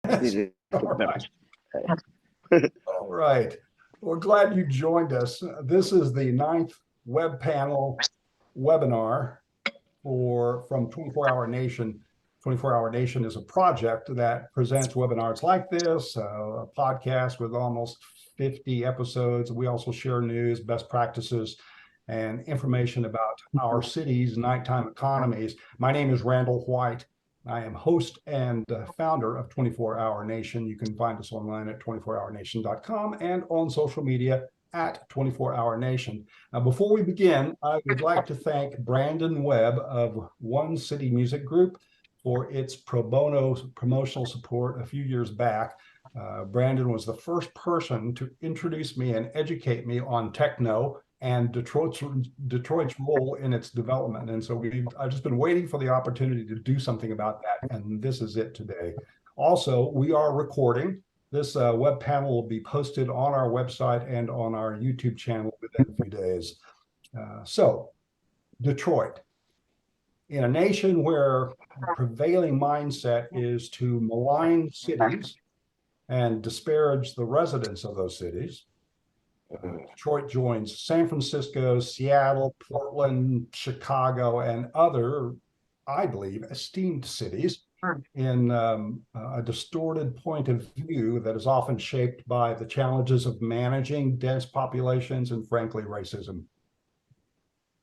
All right. Okay. All right. We're glad you joined us. This is the ninth web panel webinar from 24 Hour Nation. 24 Hour Nation is a project that presents webinars like this, a podcast with almost 50 episodes. We also share news, best practices, and information about our city's nighttime economies. My name is Randall White. I am host and founder of 24 Hour Nation. You can find us online at 24hournation.com and on social media at 24 Hour Nation. Now, before we begin, I would like to thank Brandon Webb of One City Music Group for its pro bono promotional support a few years back. Brandon was the first person to introduce me and educate me on techno and Detroit's role in its development. And so I've just been waiting for the opportunity to do something about that, and this is it today. Also, we are recording. This web panel will be posted on our website and on our YouTube channel within a few days. So, Detroit. In a nation where the prevailing mindset is to malign cities and disparage the residents of those cities, Detroit joins San Francisco, Seattle, Portland, Chicago, and other, I believe, esteemed cities in a distorted point of view that is often shaped by the challenges of managing dense populations and, frankly, racism.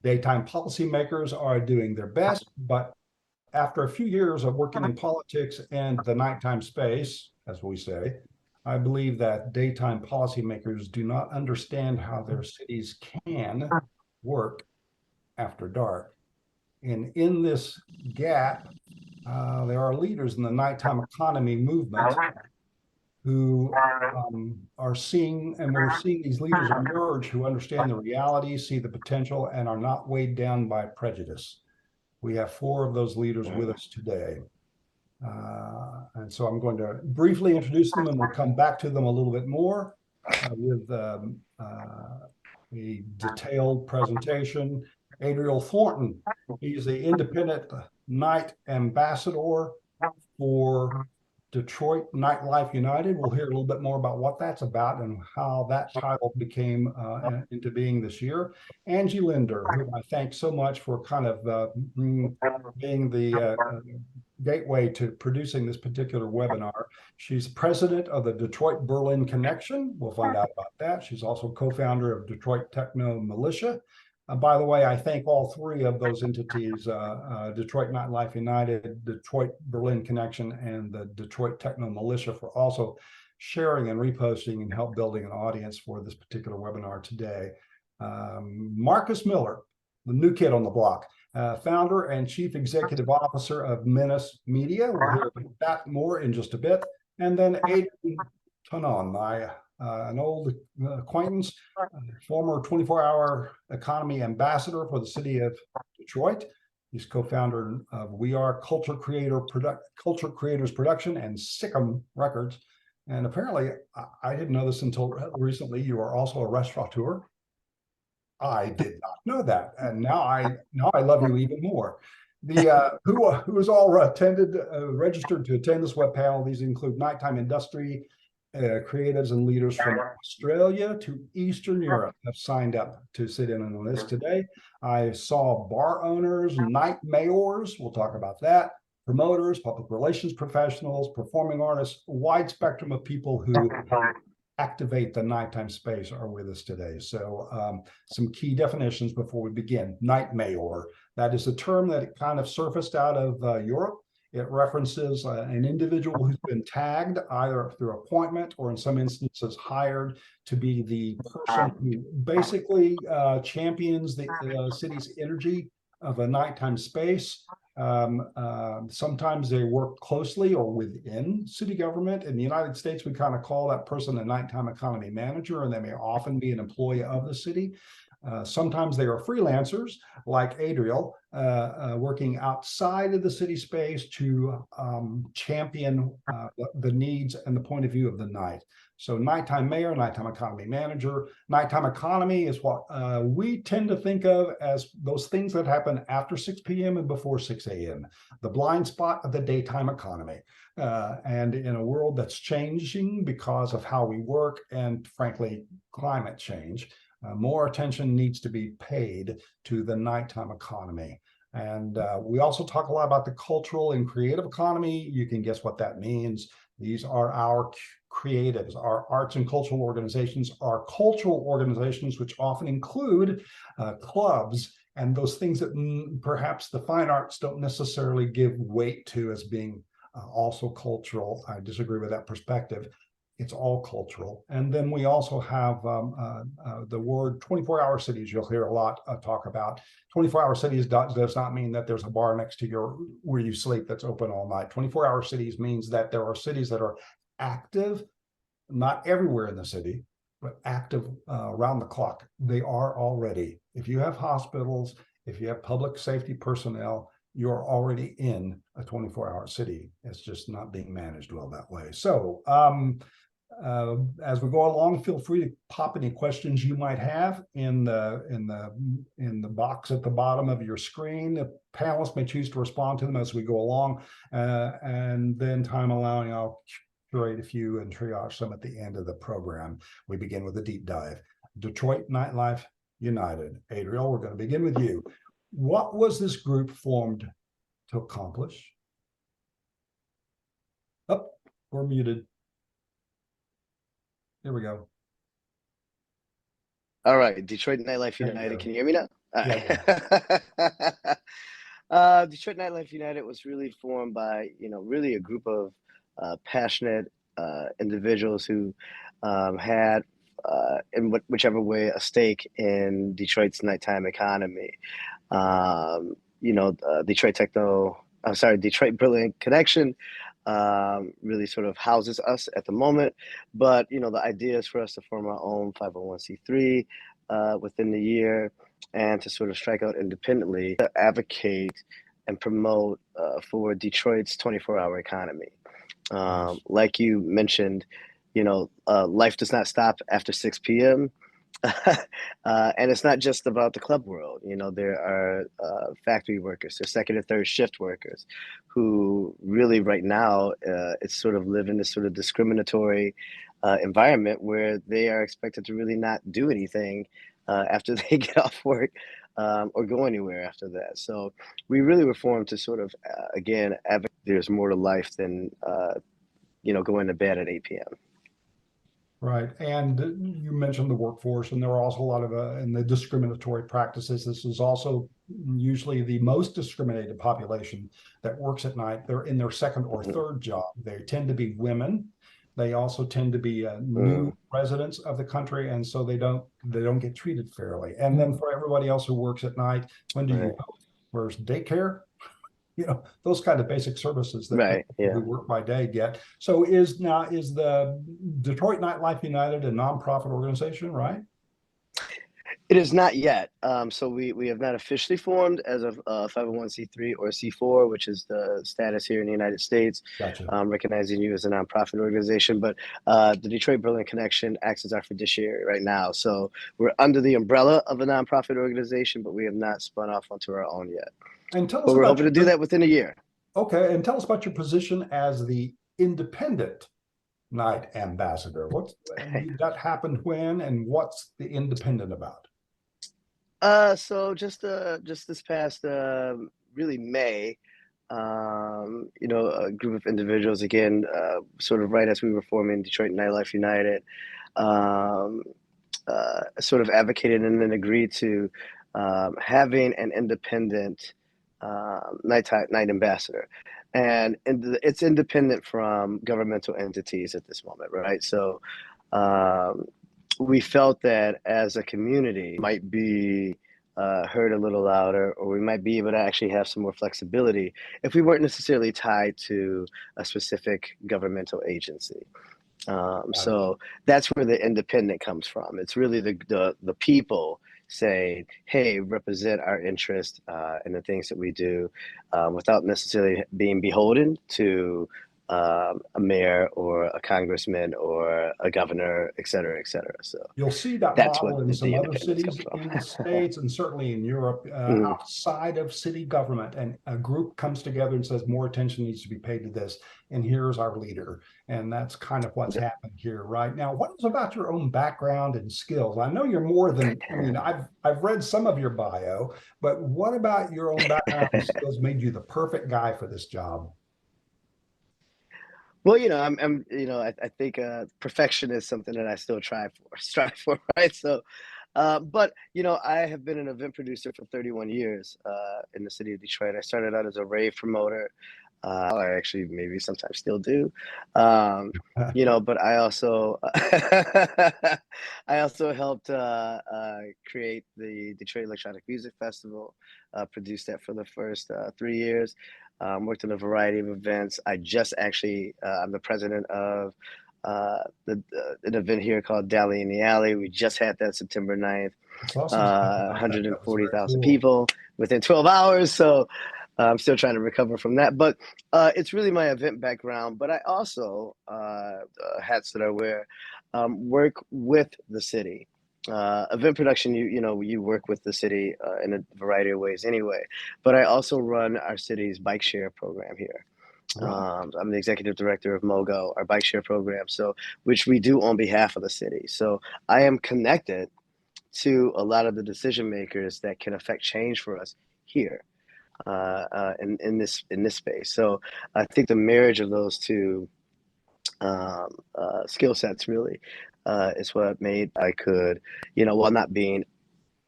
Daytime policymakers are doing their best, but after a few years of working in politics and the nighttime space, as we say, I believe that daytime policymakers do not understand how their cities can work after dark. And in this gap, there are leaders in the nighttime economy movement who are seeing, and we're seeing these leaders emerge who understand the reality, see the potential, and are not weighed down by prejudice. We have 4 of those leaders with us today. And so I'm going to briefly introduce them, and we'll come back to them a little bit more with a detailed presentation. Adriel Thornton, he's the independent night ambassador for Detroit Nightlife United. We'll hear a little bit more about what that's about and how that title became into being this year. Angie Linder, who I thank so much for kind of being the gateway to producing this particular webinar. She's president of the Detroit Berlin Connection. We'll find out about that. She's also co-founder of Detroit Techno Militia. By the way, I thank all 3 of those entities, Detroit Nightlife United, Detroit Berlin Connection, and the Detroit Techno Militia, for also sharing and reposting and help building an audience for this particular webinar today. Marcus Miller, the new kid on the block, founder and chief executive officer of Menace Media. We'll hear about that more in just a bit. And then Adrian Tonon, an old acquaintance, former 24-hour economy ambassador for the city of Detroit. He's co-founder of We Are Culture Creators Production and Sikkim Records. And apparently, I didn't know this until recently, you are also a restaurateur. I did not know that, and now I love you even more. The who is all registered to attend this web panel. These include nighttime industry creatives and leaders from Australia to Eastern Europe have signed up to sit in on this today. I saw bar owners, night mayors, we'll talk about that, promoters, public relations professionals, performing artists, wide spectrum of people who activate the nighttime space are with us today. So some key definitions before we begin. Night mayor, that is a term that kind of surfaced out of Europe. It references an individual who's been tagged either through appointment or in some instances hired to be the person who basically champions the city's energy of a nighttime space. Sometimes they work closely or within city government. In the United States, we kind of call that person a nighttime economy manager, and they may often be an employee of the city. Sometimes they are freelancers like Adriel, working outside of the city space to champion the needs and the point of view of the night. So nighttime mayor, nighttime economy manager. Nighttime economy is what we tend to think of as those things that happen after 6 p.m. and before 6 a.m., the blind spot of the daytime economy. And in a world that's changing because of how we work and, frankly, climate change, more attention needs to be paid to the nighttime economy. And we also talk a lot about the cultural and creative economy. You can guess what that means. These are our creatives, our arts and cultural organizations, our cultural organizations, which often include clubs and those things that perhaps the fine arts don't necessarily give weight to as being also cultural. I disagree with that perspective. It's all cultural. And then we also have the word 24-hour cities. You'll hear a lot talk about 24-hour cities. Does not mean that there's a bar next to where you sleep that's open all night. 24-hour cities means that there are cities that are active, not everywhere in the city, but active around the clock. They are already. If you have hospitals, if you have public safety personnel, you're already in a 24-hour city. It's just not being managed well that way. So as we go along, feel free to pop any questions you might have in the box at the bottom of your screen. The panelists may choose to respond to them as we go along, and then, time allowing, I'll curate a few and triage some at the end of the program. We begin with a deep dive. Detroit Nightlife United. Adriel, we're going to begin with you. What was this group formed to accomplish? Oh, we're muted. Here we go. All right, Detroit Nightlife United. Can you hear me now? Yeah. Detroit Nightlife United was really formed by, really a group of passionate individuals who had, in whichever way, a stake in Detroit's nighttime economy. Detroit Techno, Detroit Brilliant Connection really sort of houses us at the moment. But, the idea is for us to form our own 501c3 within the year and to sort of strike out independently, to advocate and promote for Detroit's 24-hour economy. Like you mentioned, life does not stop after 6 p.m. And it's not just about the club world. There are factory workers, there's second and third shift workers who really right now it's sort of live in this sort of discriminatory environment where they are expected to really not do anything after they get off work or go anywhere after that. So we really were formed to sort of, again, advocate there's more to life than, going to bed at 8 p.m. Right. And you mentioned the workforce, and there are also a lot of in the discriminatory practices. This is also usually the most discriminated population that works at night. They're in their second or third job. They tend to be women. They also tend to be new residents of the country, and so they don't get treated fairly. And then for everybody else who works at night, when do you go? Where's daycare? Those kind of basic services that we work by day get. So is the Detroit Nightlife United a nonprofit organization, right? It is not yet. So we have not officially formed as a 501c3 or C4, which is the status here in the United States. Gotcha. Recognizing you as a nonprofit organization, but the Detroit Brilliant Connection acts as our fiduciary right now. So we're under the umbrella of a nonprofit organization, but we have not spun off onto our own yet. And tell us, but we're hoping to do that within a year. Okay, and tell us about your position as the independent night ambassador. That happened when, and what's the independent about? So just this past really May, a group of individuals, again, sort of right as we were forming Detroit Nightlife United, sort of advocated and then agreed to having an independent night ambassador. And it's independent from governmental entities at this moment, right? So we felt that as a community might be heard a little louder, or we might be able to actually have some more flexibility if we weren't necessarily tied to a specific governmental agency. So that's where the independent comes from. It's really the people say, hey, represent our interest in the things that we do without necessarily being beholden to a mayor or a congressman or a governor, et cetera, et cetera. So You'll see that that's what model in some the other independence comes cities from. in the States and certainly in Europe, Mhm. outside of city government. And a group comes together and says, more attention needs to be paid to this. And here's our leader. And that's kind of what's happened here right now. What is about your own background and skills? I know you're more than, I mean, I've read some of your bio, but what about your own background and skills made you the perfect guy for this job? Well, I think perfection is something that I still strive for, right? So, but I have been an event producer for 31 years in the city of Detroit. I started out as a rave promoter. I actually maybe sometimes still do, but I also I also helped create the Detroit Electronic Music Festival. Produced that for the first 3 years. Worked in a variety of events. I just actually, I'm the president of an event here called Dally in the Alley. We just had that September 9th. I saw some stuff about that. That was very 140,000 cool. people within 12 hours. So I'm still trying to recover from that. But it's really my event background. But I also, hats that I wear, work with the city. Event production, you work with the city in a variety of ways anyway. But I also run our city's bike share program here. I'm the executive director of MOGO, our bike share program, which we do on behalf of the city. So I am connected to a lot of the decision makers that can affect change for us here in this space. So I think the marriage of those two skill sets really is what made I could, while not being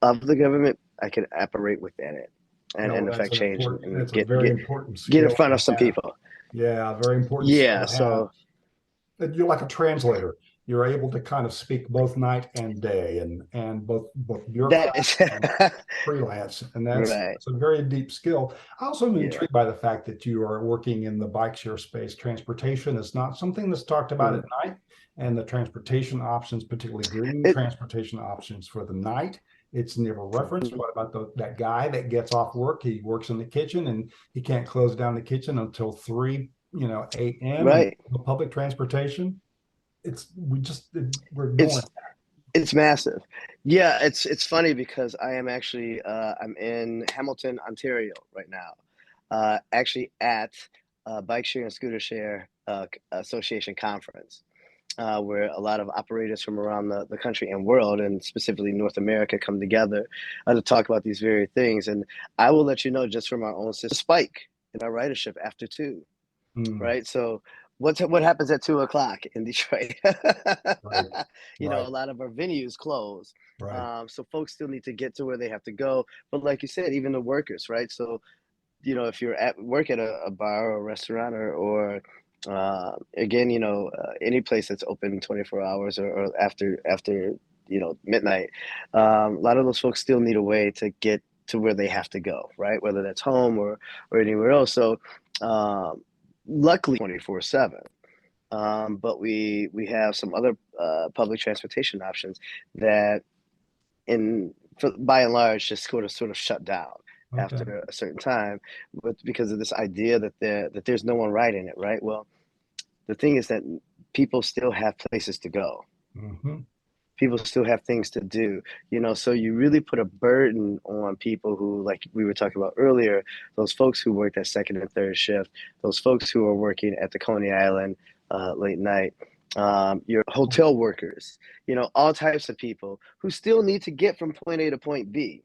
of the government, I could operate within it and That's affect an change important, and that's a very important get in skill front to of some have. people. Yeah, very important skill Yeah, to have. so You're like a translator. You're able to kind of speak both night and day, and both that bureaucrat is and freelance, and right. that's a very deep skill. I also am Yeah. intrigued by the fact that you are working in the bike share space. Transportation is not something that's talked about Mhm. at night, and the transportation options, particularly green It, transportation options for the night, it's never referenced. What about that guy that gets off work? He works in the kitchen and he can't close down the kitchen until 3, a.m. and right. public transportation. We're going. It's it's massive. Yeah, it's funny because I am actually I'm in Hamilton, Ontario right now. Actually at Bike Share and Scooter Share Association conference. Where a lot of operators from around the country and world, and specifically North America, come together to talk about these very things. And I will let you know, just from our own system, spike in our ridership after 2, Mm, right? So what happens at 2 o'clock in Detroit? right, A right, lot of our venues close. right. So folks still need to get to where they have to go. But like you said, even the workers, right? So if you're at work at a bar or a restaurant or again, any place that's open 24 hours or after midnight, a lot of those folks still need a way to get to where they have to go, right? Whether that's home or anywhere else. So luckily 24/7. But we have some other public transportation options that by and large just sort of shut down Okay. after a certain time because of this idea that there's no one riding it, right? Well, the thing is that people still have places to go. Hmm. People still have things to do, so you really put a burden on people who, like we were talking about earlier, those folks who work that second and third shift, those folks who are working at the Coney Island late night, your hotel workers, all types of people who still need to get from point A to point B,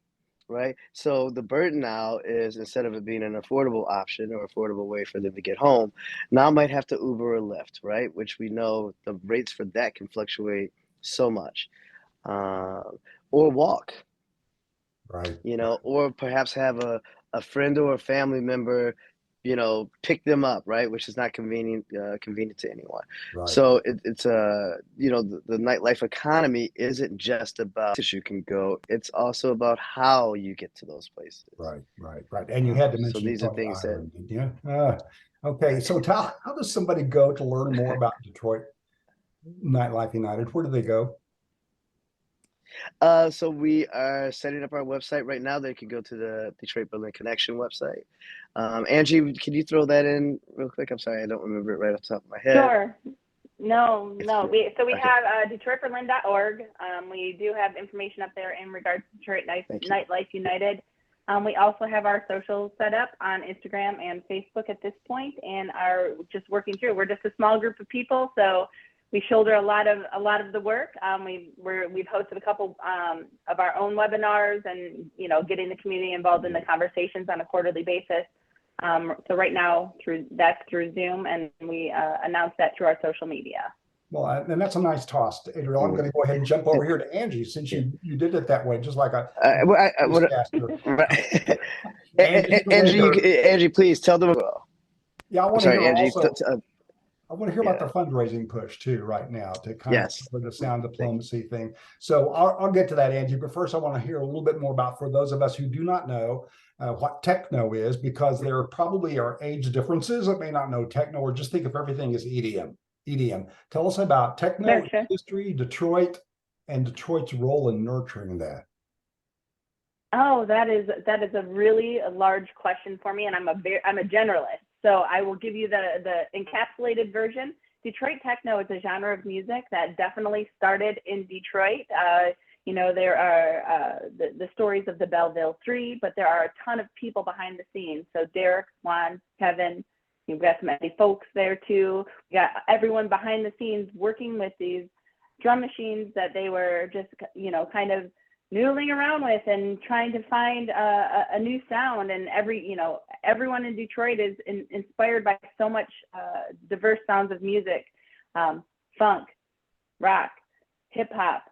right? So the burden now is, instead of it being an affordable option or affordable way for them to get home, now might have to Uber or Lyft, right? Which we know the rates for that can fluctuate so much. uh, or walk, Right, or perhaps have a friend or a family member, pick them up, right? Which is not convenient to anyone. right, So it's the nightlife economy isn't just about places you can go; it's also about how you get to those places. right. And you had to So mention these are Coney things that Island, did you? Okay. So how does somebody go to learn more about Detroit Nightlife United? Where do they go? So we are setting up our website right now. They can go to the Detroit Berlin Connection website. Angie, can you throw that in real quick? I'm sorry, I don't remember it right off the top of my head. Sure. No. We Okay. have DetroitBerlin.org. We do have information up there in regards to Detroit Nightlife United. We also have our socials set up on Instagram and Facebook at this point, and are just working through. We're just a small group of people, so we shoulder a lot of the work. We've hosted a couple of our own webinars, and getting the community involved in the conversations on a quarterly basis. So right now that's through Zoom, and we announce that through our social media. Well, and that's a nice toss, Adriel. I'm going to go ahead and jump over here to Angie, since you did it that way, just like a newscaster. Right. Angie, Angie, please tell them. Yeah, I want to hear Angie. also. I want to hear about the fundraising push too right now to kind of cover the sound diplomacy thing. So I'll get to that, Angie. But first, I want to hear a little bit more about, for those of us who do not know what techno is, because there probably are age differences that may not know techno, or just think of everything as EDM. Tell us about techno history, Detroit, and Detroit's role in nurturing that. Oh, that is a really large question for me, and I'm a generalist. So I will give you the encapsulated version. Detroit techno is a genre of music that definitely started in Detroit. There are the stories of the Belleville Three, but there are a ton of people behind the scenes. So Derek, Juan, Kevin, you've got some Eddie folks there too. We got everyone behind the scenes working with these drum machines that they were just, kind of noodling around with and trying to find a new sound. And everyone in Detroit is inspired by so much diverse sounds of music, funk, rock, hip hop.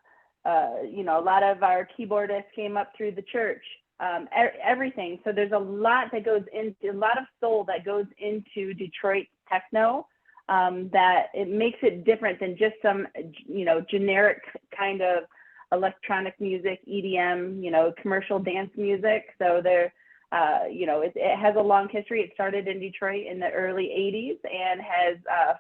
A lot of our keyboardists came up through the church, everything. So there's a lot that goes into, a lot of soul that goes into Detroit techno, that it makes it different than just some, generic kind of electronic music, EDM, commercial dance music. So there, it has a long history. It started in Detroit in the early 80s and has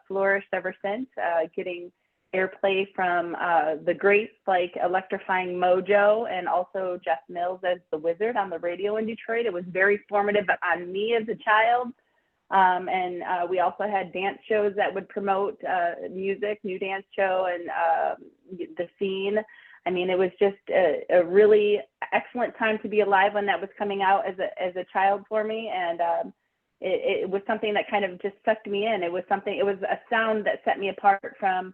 flourished ever since, getting airplay from the greats like Electrifying Mojo, and also Jeff Mills as the Wizard on the radio in Detroit. It was very formative on me as a child. And we also had dance shows that would promote music, New Dance Show, and the scene. I mean, it was just a really excellent time to be alive when that was coming out as a child for me. And it was something that kind of just sucked me in. It was a sound that set me apart from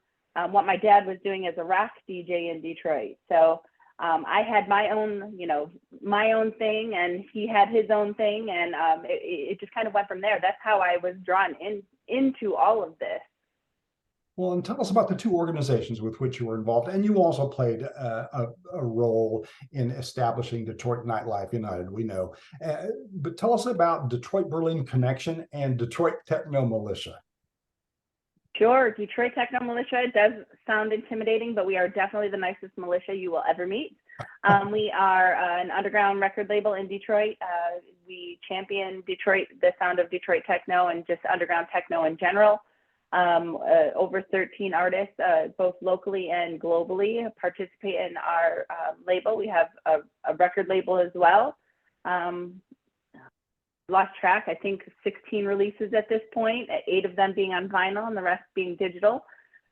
what my dad was doing as a rock DJ in Detroit. So I had my own thing, and he had his own thing, and it just kind of went from there. That's how I was drawn into all of this. Well, and tell us about the two organizations with which you were involved, and you also played a role in establishing Detroit Nightlife United, we know. But tell us about Detroit Berlin Connection and Detroit Techno Militia. Sure. Detroit Techno Militia does sound intimidating, but we are definitely the nicest militia you will ever meet. We are an underground record label in Detroit. We champion the sound of Detroit techno and just underground techno in general. Over 13 artists, both locally and globally, participate in our label. We have a record label as well. Lost track, I think 16 releases at this point, 8 of them being on vinyl and the rest being digital.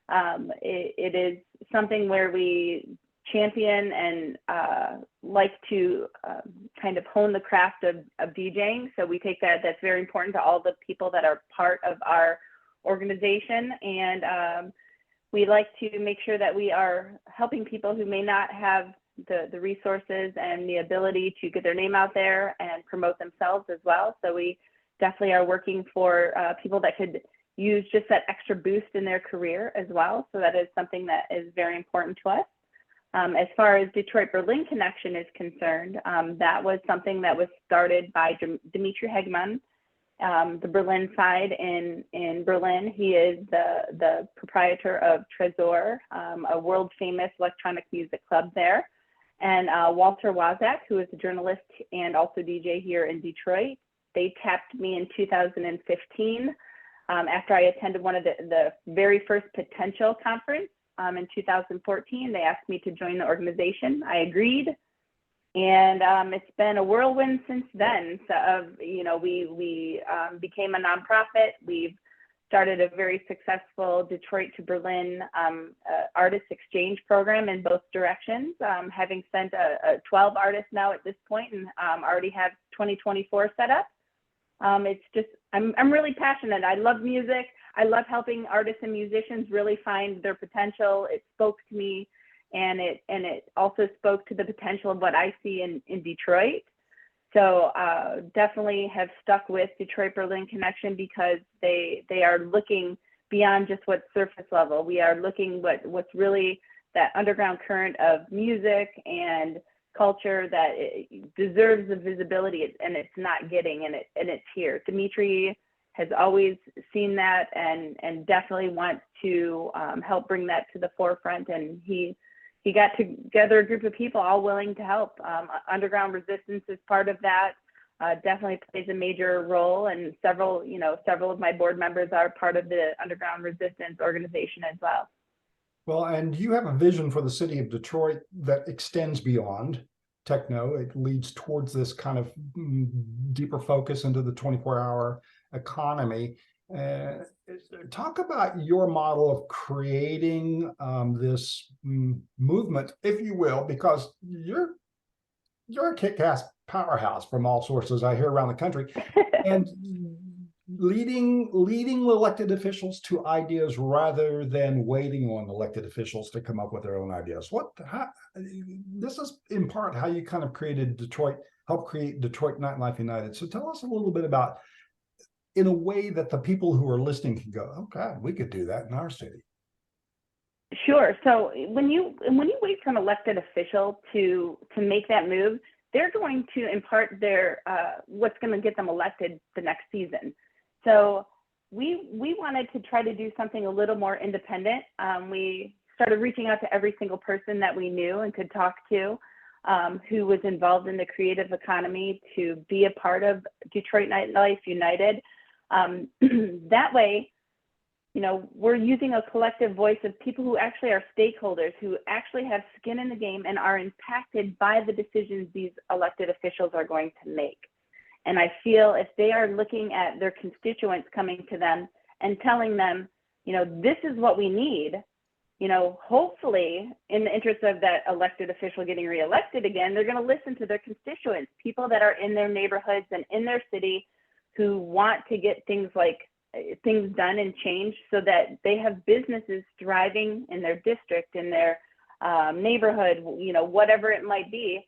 It is something where we champion and like to kind of hone the craft of DJing. So we take that's very important to all the people that are part of our organization, and we like to make sure that we are helping people who may not have the resources and the ability to get their name out there and promote themselves as well. So we definitely are working for people that could use just that extra boost in their career as well. So that is something that is very important to us. As far as Detroit Berlin Connection is concerned, that was something that was started by Dimitri Hegman, the Berlin side in Berlin. He is the proprietor of Tresor, a world famous electronic music club there. And Walter Wazak, who is a journalist and also DJ here in Detroit. They tapped me in 2015 after I attended one of the very first Potential conference in 2014. They asked me to join the organization. I agreed. And it's been a whirlwind since then. So, we became a nonprofit. We've started a very successful Detroit to Berlin artist exchange program in both directions, having sent 12 artists now at this point, and already have 2024 set up. It's just, I'm really passionate. I love music. I love helping artists and musicians really find their potential. It spoke to me, and it also spoke to the potential of what I see in Detroit. So definitely have stuck with Detroit Berlin Connection, because they are looking beyond just what's surface level. We are looking what's really that underground current of music and culture that it deserves the visibility, and it's not getting, and it's here. Dimitri has always seen that and definitely wants to help bring that to the forefront. And he got together a group of people all willing to help. Underground Resistance is part of that. Definitely plays a major role, and several of my board members are part of the Underground Resistance organization as well. Well, and you have a vision for the city of Detroit that extends beyond techno. It leads towards this kind of deeper focus into the 24-hour economy. Talk about your model of creating this movement, if you will, because you're a kick-ass powerhouse from all sources I hear around the country, and leading elected officials to ideas rather than waiting on elected officials to come up with their own ideas. This is in part how you kind of helped create Detroit Nightlife United. So tell us a little bit about, in a way that the people who are listening can go, oh God, we could do that in our city. Sure. So when you wait for an elected official to make that move, they're going to impart their what's going to get them elected the next season. So we wanted to try to do something a little more independent. We started reaching out to every single person that we knew and could talk to, who was involved in the creative economy, to be a part of Detroit Nightlife United. That way, we're using a collective voice of people who actually are stakeholders, who actually have skin in the game and are impacted by the decisions these elected officials are going to make. And I feel if they are looking at their constituents coming to them and telling them, this is what we need, hopefully in the interest of that elected official getting reelected again, they're going to listen to their constituents, people that are in their neighborhoods and in their city, who want to get things done and changed so that they have businesses thriving in their district, in their neighborhood, whatever it might be.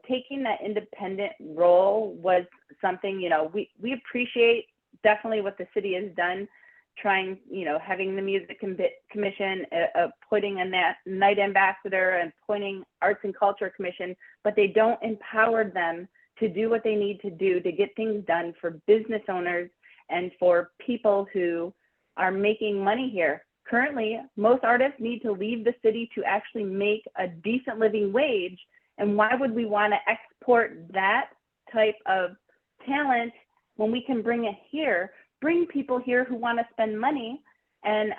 Taking that independent role was something, we appreciate definitely what the city has done, trying, having the music commission, putting a night ambassador and appointing arts and culture commission, but they don't empower them to do what they need to do to get things done for business owners and for people who are making money here. Currently, most artists need to leave the city to actually make a decent living wage. And why would we want to export that type of talent when we can bring it here, bring people here who want to spend money and,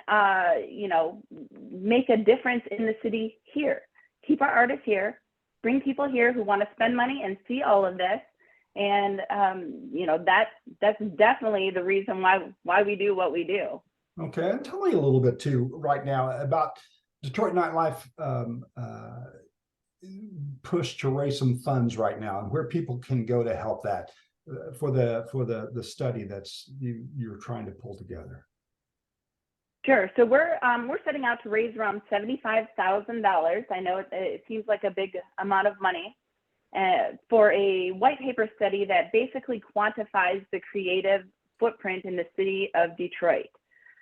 make a difference in the city here, keep our artists here, bring people here who want to spend money and see all of this. And, that's definitely the reason why we do what we do. Okay. And tell me a little bit too, right now, about Detroit Nightlife push to raise some funds right now, and where people can go to help that for the study that's you're trying to pull together. Sure. So we're setting out to raise around $75,000. I know it seems like a big amount of money for a white paper study that basically quantifies the creative footprint in the city of Detroit.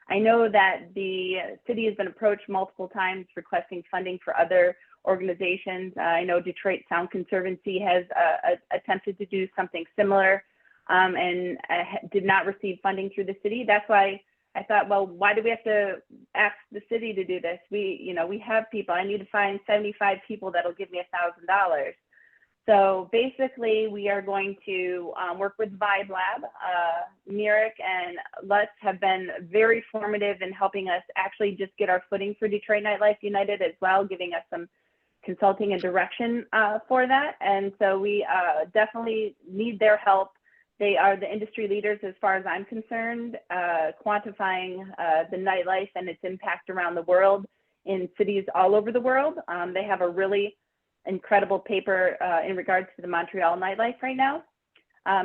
I know that the city has been approached multiple times requesting funding for other organizations. I know Detroit Sound Conservancy has attempted to do something similar and did not receive funding through the city. That's why I thought, well, why do we have to ask the city to do this? We have people. I need to find 75 people that'll give me $1,000. So basically, we are going to work with Vibe Lab. Mirik and Lutz have been very formative in helping us actually just get our footing for Detroit Nightlife United as well, giving us some consulting and direction for that. And so we definitely need their help. They are the industry leaders as far as I'm concerned, quantifying the nightlife and its impact around the world in cities all over the world. They have a really incredible paper in regards to the Montreal nightlife right now.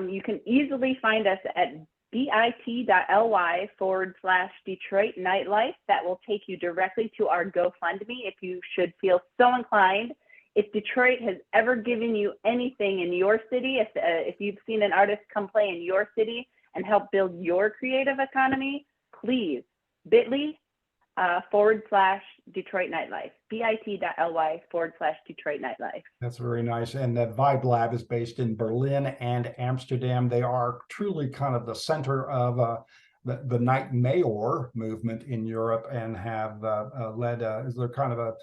You can easily find us at bit.ly/Detroit Nightlife. That will take you directly to our GoFundMe if you should feel so inclined. If Detroit has ever given you anything in your city, if you've seen an artist come play in your city and help build your creative economy, please, bit.ly/Detroit Nightlife, bit.ly/Detroit Nightlife. That's very nice. And that Vibe Lab is based in Berlin and Amsterdam. They are truly kind of the center of the Night Mayor movement in Europe, and have led, is there kind of a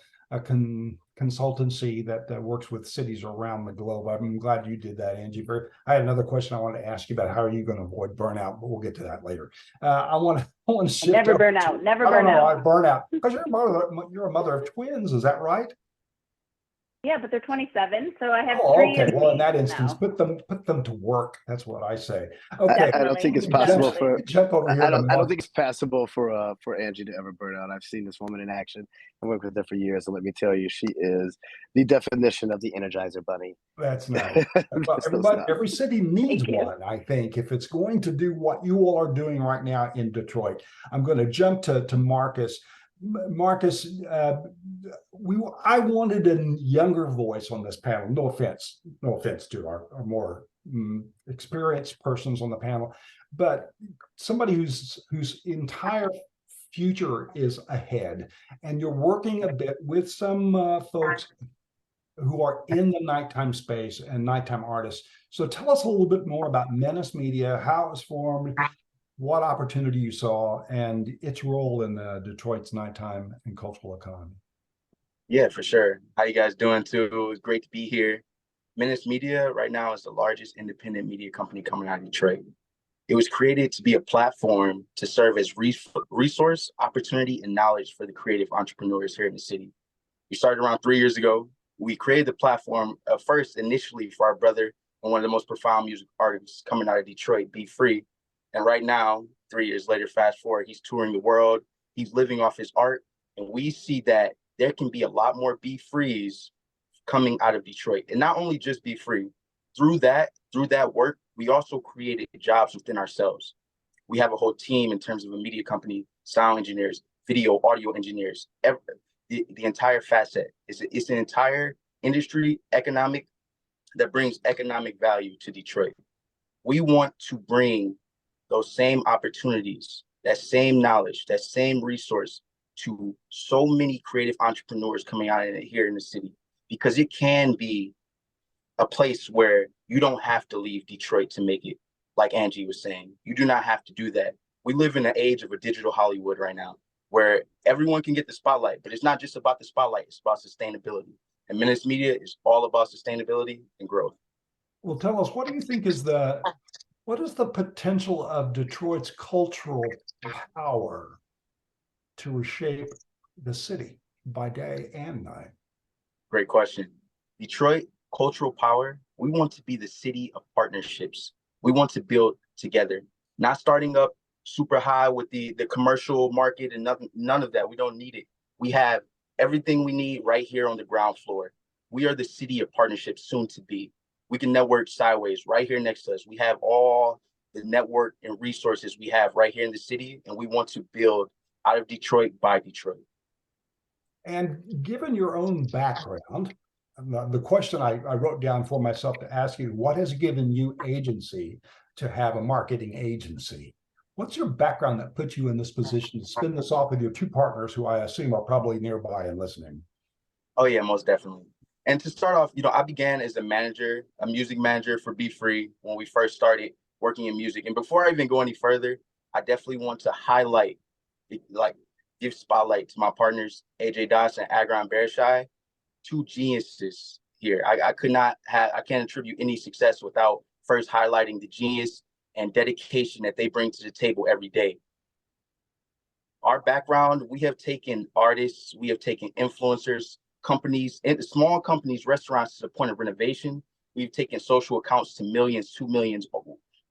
consultancy that works with cities around the globe. I'm glad you did that, Angie. I had another question I wanted to ask you about how are you going to avoid burnout, but we'll get to that later. I want to shift. Never burn out. Never burn out. I burn out because you're a mother of twins. Is that right? Yeah, but they're 27, so I have three. Okay, well, in that instance, now. put them to work. That's what I say. Okay, I don't think it's possible for. Jump over here. I don't think it's possible for Angie to ever burn out. I've seen this woman in action and worked with her for years, and let me tell you, she is the definition of the Energizer Bunny. That's nice. Well, every city needs one, I think, if it's going to do what you all are doing right now in Detroit. I'm going to jump to Marcus. Marcus, I wanted a younger voice on this panel. No offense to our more experienced persons on the panel, but somebody whose entire future is ahead, and you're working a bit with some folks who are in the nighttime space and nighttime artists. So tell us a little bit more about Menace Media, how it was formed, what opportunity you saw, and its role in Detroit's nighttime and cultural economy. Yeah, for sure. How you guys doing too? It's great to be here. Menace Media right now is the largest independent media company coming out of Detroit. It was created to be a platform to serve as resource, opportunity, and knowledge for the creative entrepreneurs here in the city. We started around 3 years ago. We created the platform first initially for our brother and one of the most profound music artists coming out of Detroit, Be Free. And right now, 3 years later, fast forward, he's touring the world. He's living off his art. And we see that there can be a lot more Be Frees coming out of Detroit. And not only just Be Free. Through that work, we also created jobs within ourselves. We have a whole team in terms of a media company, sound engineers, video, audio engineers, the entire facet. It's an entire industry, economic, that brings economic value to Detroit. We want to bring those same opportunities, that same knowledge, that same resource to so many creative entrepreneurs coming out in here in the city, because it can be a place where you don't have to leave Detroit to make it. Like Angie was saying, you do not have to do that. We live in an age of a digital Hollywood right now, where everyone can get the spotlight, but it's not just about the spotlight, it's about sustainability. And Menace Media is all about sustainability and growth. Well, tell us, what do you think is the potential of Detroit's cultural power to reshape the city by day and night? Great question. Detroit cultural power, we want to be the city of partnerships. We want to build together, not starting up super high with the commercial market and none of that. We don't need it. We have everything we need right here on the ground floor. We are the city of partnerships, soon to be. We can network sideways right here next to us. We have all the network and resources we have right here in the city, and we want to build out of Detroit by Detroit. And given your own background, the question I wrote down for myself to ask you, what has given you agency to have a marketing agency? What's your background that puts you in this position to spin this off with your two partners, who I assume are probably nearby and listening? Oh yeah, most definitely. And to start off, I began as a music manager for Be Free when we first started working in music. And before I even go any further, I definitely want to highlight, give spotlight to my partners, AJ Dawson and Agron Bereshai, two geniuses. here. I can't attribute any success without first highlighting the genius and dedication that they bring to the table every day. Our background, we have taken artists, we have taken influencers, companies, and small companies, restaurants to the point of renovation. We've taken social accounts to millions, 2 millions,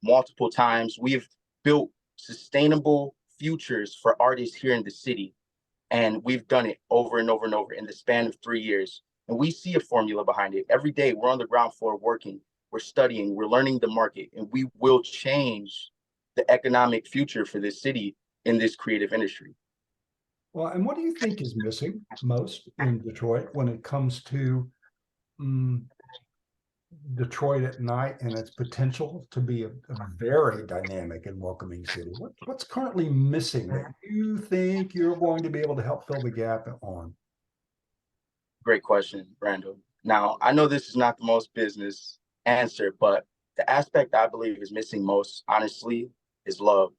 multiple times. We have built sustainable futures for artists here in the city. And we've done it over and over and over in the span of 3 years. And we see a formula behind it. Every day we're on the ground floor working, we're studying, we're learning the market, and we will change the economic future for this city in this creative industry. Well, and what do you think is missing most in Detroit when it comes to Detroit at night and its potential to be a very dynamic and welcoming city? What's currently missing that you think you're going to be able to help fill the gap on? Great question, Brando. Now, I know this is not the most business answer, but the aspect I believe is missing most, honestly, is love.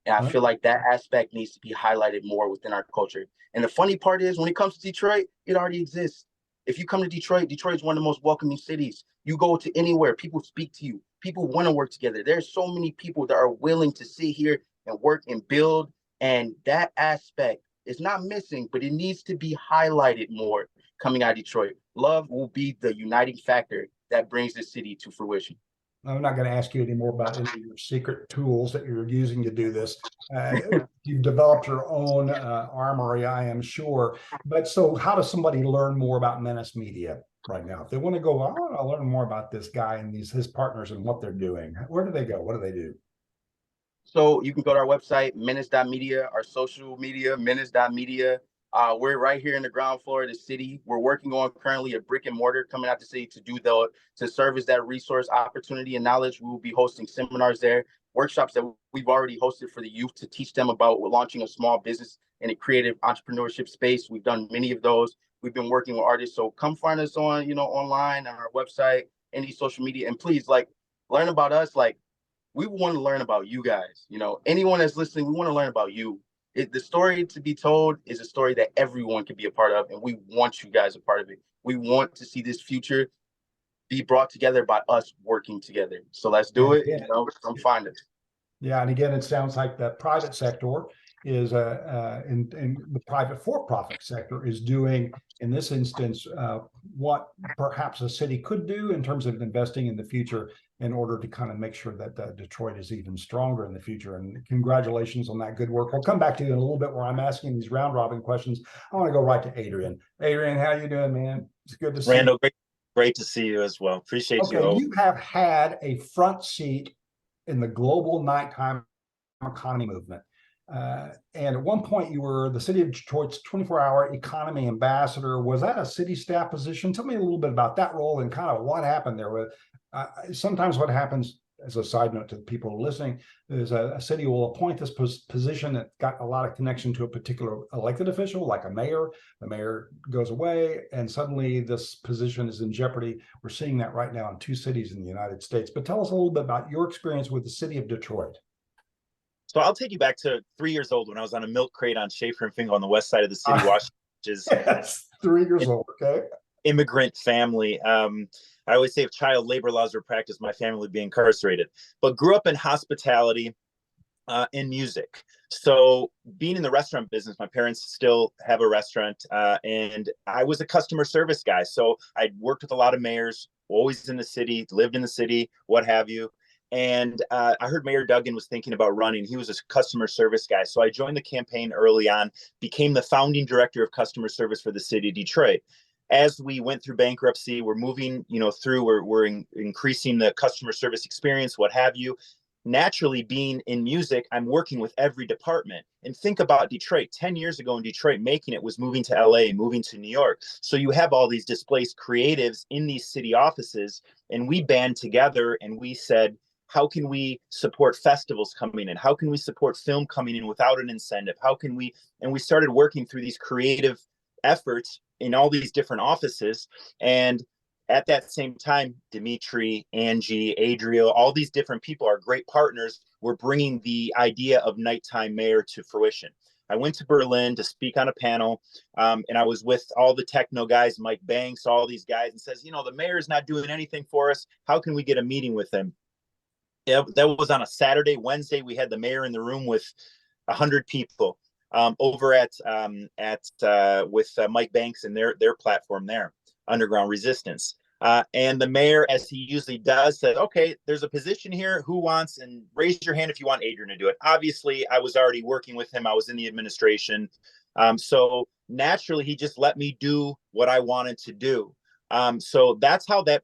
And I feel like that aspect needs to be highlighted more within our culture. And the funny part is, when it comes to Detroit, it already exists. If you come to Detroit, Detroit is one of the most welcoming cities. You go to anywhere, people speak to you. People want to work together. There's so many people that are willing to sit here and work and build. And that aspect is not missing, but it needs to be highlighted more coming out of Detroit. Love will be the uniting factor that brings the city to fruition. I'm not going to ask you any more about any of your secret tools that you're using to do this. You've developed your own armory, I am sure. But so how does somebody learn more about Menace Media right now? If they want to go, I want to learn more about this guy and his partners and what they're doing, where do they go? What do they do? So you can go to our website, menace.media, our social media, menace.media. We're right here in the ground floor of the city. We're working on currently a brick and mortar coming out the city to serve as that resource, opportunity, and knowledge. We will be hosting seminars there, workshops that we've already hosted for the youth to teach them about launching a small business in a creative entrepreneurship space. We've done many of those. We've been working with artists. So come find us on, online on our website, any social media, and please learn about us. We want to learn about you guys. Anyone that's listening, we want to learn about you. The story to be told is a story that everyone can be a part of, and we want you guys a part of it. We want to see this future be brought together by us working together. So let's do it. Come find us. Yeah, and again, it sounds like the private sector is in the private for-profit sector is doing, in this instance, what perhaps a city could do in terms of investing in the future in order to kind of make sure that Detroit is even stronger in the future. And congratulations on that good work. We'll come back to you in a little bit where I'm asking these round robin questions. I want to go right to Adrian. Adrian, how you doing, man? It's good to see you. Randall, great to see you as well. Appreciate you. Okay, you have had a front seat in the global nighttime economy movement. And at one point you were the city of Detroit's 24-hour economy ambassador. Was that a city staff position? Tell me a little bit about that role and kind of what happened there. Sometimes what happens, as a side note to the people listening, is a city will appoint this position that got a lot of connection to a particular elected official, like a mayor. The mayor goes away, and suddenly this position is in jeopardy. We're seeing that right now in 2 cities in the United States. But tell us a little bit about your experience with the city of Detroit. So I'll take you back to 3 years old when I was on a milk crate on Schaefer and Fingal on the west side of the city, Washington, which is yes, 3 years old. Okay. Immigrant family. I always say if child labor laws were practiced, my family would be incarcerated. But grew up in hospitality and music. So being in the restaurant business, my parents still have a restaurant, and I was a customer service guy. So I worked with a lot of mayors, always in the city, lived in the city, what have you. And I heard Mayor Duggan was thinking about running. He was a customer service guy. So I joined the campaign early on, became the founding director of customer service for the city of Detroit. As we went through bankruptcy, we're moving, we're increasing the customer service experience, what have you. Naturally, being in music, I'm working with every department. And think about Detroit. 10 years ago in Detroit, making it was moving to LA, moving to New York. So you have all these displaced creatives in these city offices. And we band together and we said, how can we support festivals coming in? How can we support film coming in without an incentive? And we started working through these creative efforts in all these different offices. And at that same time, Dimitri, Angie, Adriel, all these different people are great partners. We're bringing the idea of nighttime mayor to fruition. I went to Berlin to speak on a panel, and I was with all the techno guys, Mike Banks, all these guys, and says, the mayor's not doing anything for us. How can we get a meeting with him? That was on a Saturday. Wednesday, we had the mayor in the room with 100 people over with Mike Banks and their platform there, Underground Resistance. And the mayor, as he usually does, said, okay, there's a position here. Who wants? And raise your hand if you want Adrian to do it. Obviously, I was already working with him. I was in the administration. So naturally, he just let me do what I wanted to do. So that's how that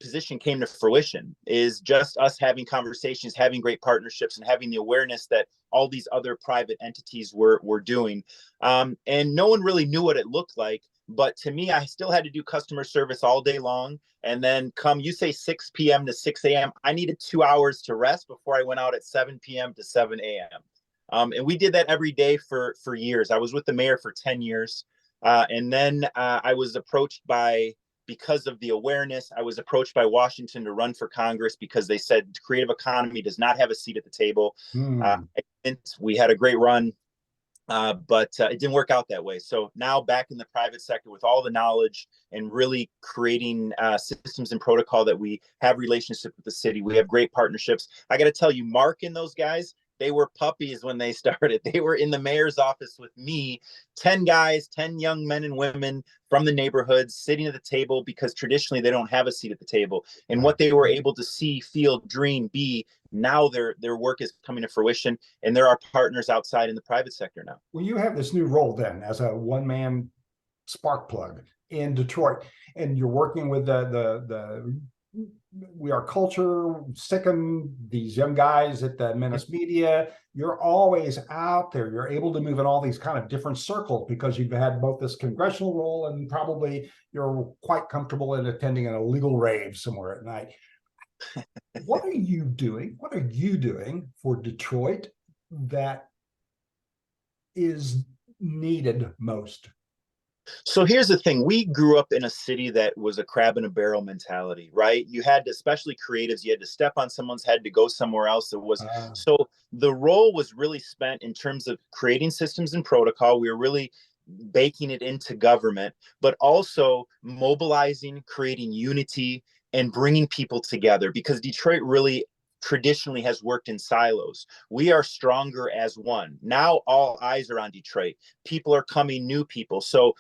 position came to fruition, is just us having conversations, having great partnerships, and having the awareness that all these other private entities were doing. And no one really knew what it looked like. But to me, I still had to do customer service all day long. And then you say 6 p.m. to 6 a.m. I needed 2 hours to rest before I went out at 7 p.m. to 7 a.m. And we did that every day for years. I was with the mayor for 10 years. And then I was approached because of the awareness, I was approached by Washington to run for Congress because they said the creative economy does not have a seat at the table. We had a great run, but it didn't work out that way. So now back in the private sector with all the knowledge and really creating systems and protocol that we have relationship with the city. We have great partnerships. I got to tell you, Mark and those guys, they were puppies when they started. They were in the mayor's office with me, 10 guys, 10 young men and women from the neighborhoods sitting at the table, because traditionally they don't have a seat at the table. And what they were able to see, feel, dream, be, now their work is coming to fruition, and there are partners outside in the private sector now. Well, you have this new role then as a one-man spark plug in Detroit, and you're working with the We Are Culture, Sikkim, these young guys at the Menace Media. You're always out there. You're able to move in all these kind of different circles because you've had both this congressional role and probably you're quite comfortable in attending an illegal rave somewhere at night. What are you doing? What are you doing for Detroit that is needed most? So here's the thing. We grew up in a city that was a crab in a barrel mentality, right? You had to, especially creatives, you had to step on someone's head to go somewhere else. So the role was really spent in terms of creating systems and protocol. We were really baking it into government, but also mobilizing, creating unity, and bringing people together, because Detroit really traditionally has worked in silos. We are stronger as one. Now all eyes are on Detroit. People are coming, new people. So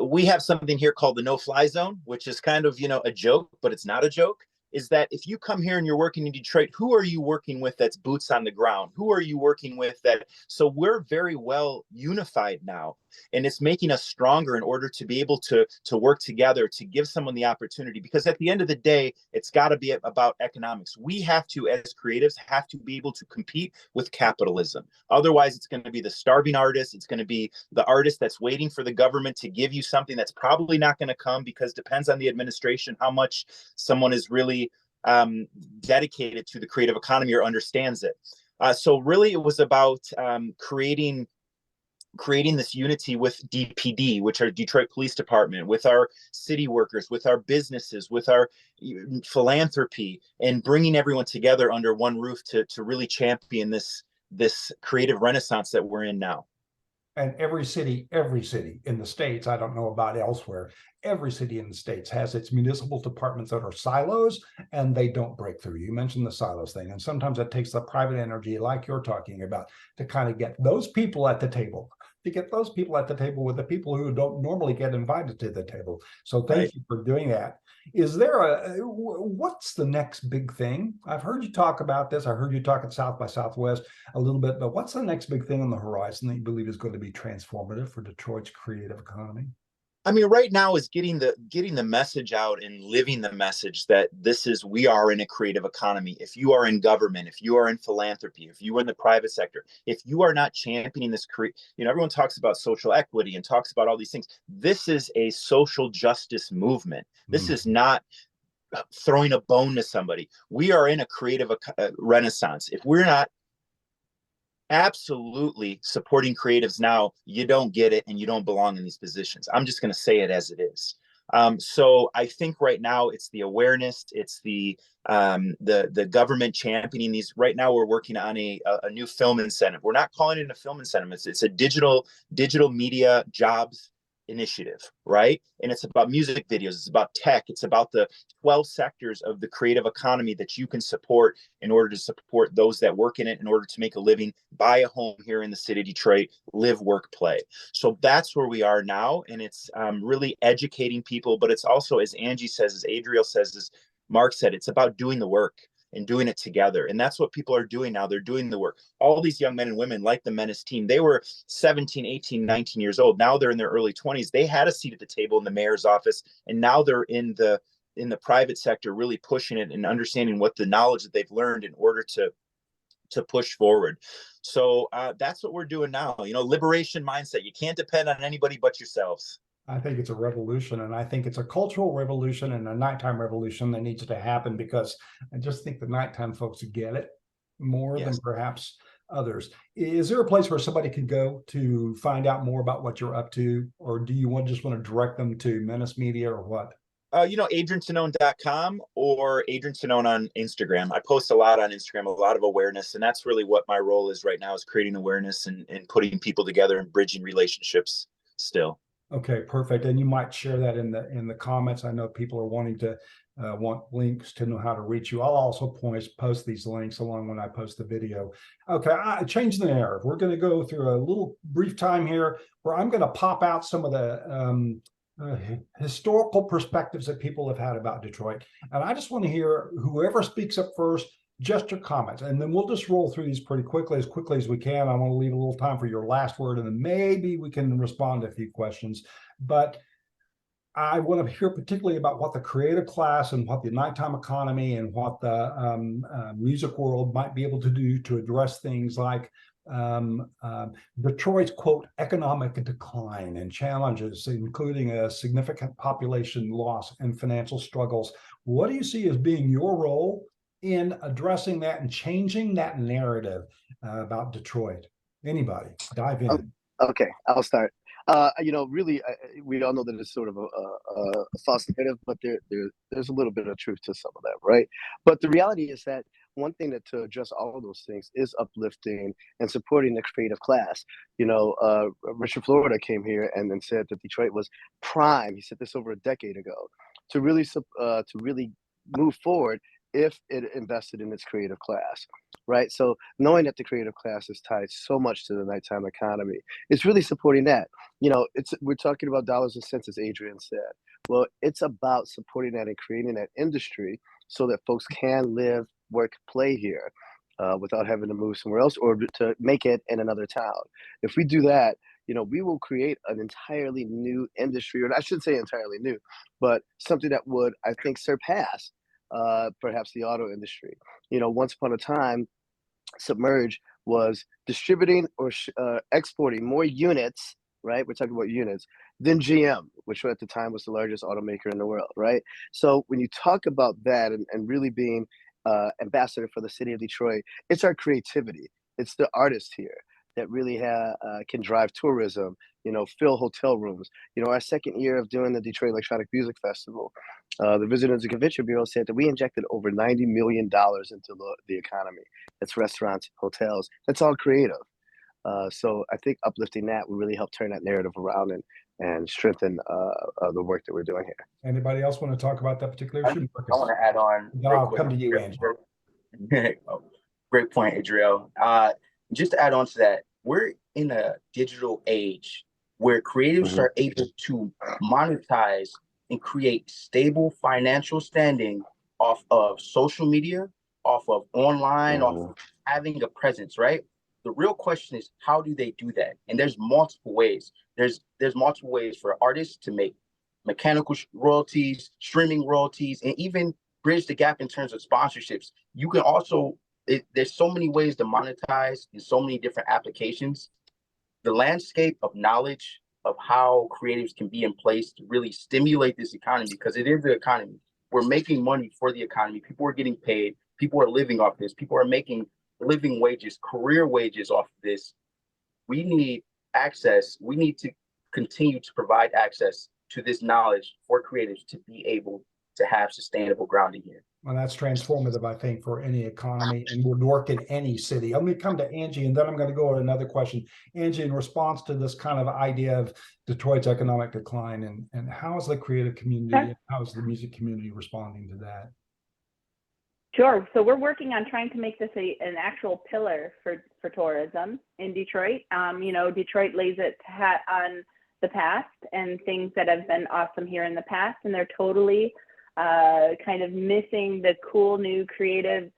we have something here called the no-fly zone, which is kind of, a joke, but it's not a joke. Is that if you come here and you're working in Detroit, who are you working with that's boots on the ground? Who are you working with that? So we're very well unified now, and it's making us stronger in order to be able to work together, to give someone the opportunity, because at the end of the day, it's got to be about economics. We have to, as creatives, have to be able to compete with capitalism. Otherwise, it's going to be the starving artist. It's going to be the artist that's waiting for the government to give you something that's probably not going to come, because it depends on the administration how much someone is really dedicated to the creative economy or understands it. So really it was about creating this unity with DPD, which are Detroit Police Department, with our city workers, with our businesses, with our philanthropy, and bringing everyone together under one roof to really champion this creative renaissance that we're in now. And every city in the States, I don't know about elsewhere, every city in the States has its municipal departments that are silos, and they don't break through. You mentioned the silos thing, and sometimes it takes the private energy like you're talking about to kind of get those people at the table, with the people who don't normally get invited to the table. So thank you for doing that. Is there what's the next big thing? I've heard you talk about this. I heard you talk at South by Southwest a little bit, but what's the next big thing on the horizon that you believe is going to be transformative for Detroit's creative economy? I mean, right now is getting the message out and living the message that we are in a creative economy. If you are in government, if you are in philanthropy, if you are in the private sector, if you are not championing this, everyone talks about social equity and talks about all these things. This is a social justice movement. This is not throwing a bone to somebody. We are in a creative renaissance. If we're not absolutely supporting creatives now, you don't get it and you don't belong in these positions. I'm just going to say it as it is. So I think right now it's the awareness, it's the government championing these. Right now we're working on a new film incentive. We're not calling it a film incentive. It's a digital media jobs initiative, right? And it's about music videos, it's about tech, it's about the 12 sectors of the creative economy that you can support in order to support those that work in it, in order to make a living, buy a home here in the city of Detroit, live, work, play. So that's where we are now. And it's really educating people, but it's also, as Angie says, as Adriel says, as Mark said, it's about doing the work and doing it together. And that's what people are doing now. They're doing the work. All these young men and women, like the Menace team, they were 17, 18, 19 years old. Now they're in their early 20s. They had a seat at the table in the mayor's office, and now they're in the private sector, really pushing it and understanding what the knowledge that they've learned in order to push forward. So that's what we're doing now. Liberation mindset. You can't depend on anybody but yourselves. I think it's a revolution, and I think it's a cultural revolution and a nighttime revolution that needs to happen, because I just think the nighttime folks get it more than perhaps others. Is there a place where somebody could go to find out more about what you're up to, or do you just want to direct them to Menace Media, or what? AdrianTanone.com or Adrian Tanone on Instagram. I post a lot on Instagram, a lot of awareness, and that's really what my role is right now, is creating awareness and putting people together and bridging relationships still. Okay, perfect. And you might share that in the comments. I know people are wanting to want links to know how to reach you. I'll also post these links along when I post the video. Okay, I changed the narrative. We're going to go through a little brief time here where I'm going to pop out some of the historical perspectives that people have had about Detroit. And I just want to hear whoever speaks up first, just your comments, and then we'll just roll through these pretty quickly as we can. I want to leave a little time for your last word, and then maybe we can respond to a few questions. But I want to hear particularly about what the creative class and what the nighttime economy and what the music world might be able to do to address things like Detroit's, quote, economic decline and challenges, including a significant population loss and financial struggles. What do you see as being your role in addressing that and changing that narrative about Detroit? Anybody dive in. Okay, I'll start. Really, we all know that it's sort of a false narrative, but there's a little bit of truth to some of that, right? But the reality is that one thing that to address all of those things is uplifting and supporting the creative class. Richard Florida came here and then said that Detroit was prime. He said this over a decade ago to really move forward if it invested in its creative class, right? So knowing that the creative class is tied so much to the nighttime economy, it's really supporting that. We're talking about dollars and cents, as Adrian said. Well, it's about supporting that and creating that industry so that folks can live, work, play here without having to move somewhere else or to make it in another town. If we do that, we will create an entirely new industry, or I shouldn't say entirely new, but something that would, I think, surpass perhaps the auto industry. Once upon a time, Submerge was distributing or exporting more units, right? We're talking about units, than GM, which at the time was the largest automaker in the world, right? So when you talk about that and really being ambassador for the city of Detroit, it's our creativity. It's the artists here that really can drive tourism, fill hotel rooms. Our second year of doing the Detroit Electronic Music Festival, the Visitors and Convention Bureau said that we injected over $90 million into the economy. That's restaurants, hotels. That's all creative. So I think uplifting that will really help turn that narrative around and strengthen the work that we're doing here. Anybody else want to talk about that particular issue? I want to add on. I'll come to you, Angie. Great point, Adriel. Just to add on to that, we're in a digital age where creatives are able to monetize and create stable financial standing off of social media, off of online, off of having a presence, right? The real question is, how do they do that? And there's multiple ways. There's multiple ways for artists to make mechanical royalties, streaming royalties, and even bridge the gap in terms of sponsorships. You can also, there's so many ways to monetize in so many different applications. The landscape of knowledge of how creatives can be in place to really stimulate this economy, because it is the economy. We're making money for the economy. People are getting paid. People are living off this. People are making living wages, career wages off this. We need access. We need to continue to provide access to this knowledge for creatives to be able to have sustainable grounding here. Well, that's transformative, I think, for any economy and would work in any city. I'm going to come to Angie, and then I'm going to go to another question. Angie, in response to this kind of idea of Detroit's economic decline, and how is the creative community, and how is the music community responding to that? Sure. So we're working on trying to make this an actual pillar for tourism in Detroit. You know, Detroit lays its hat on the past and things that have been awesome here in the past, and they're totally kind of missing the cool, new, creative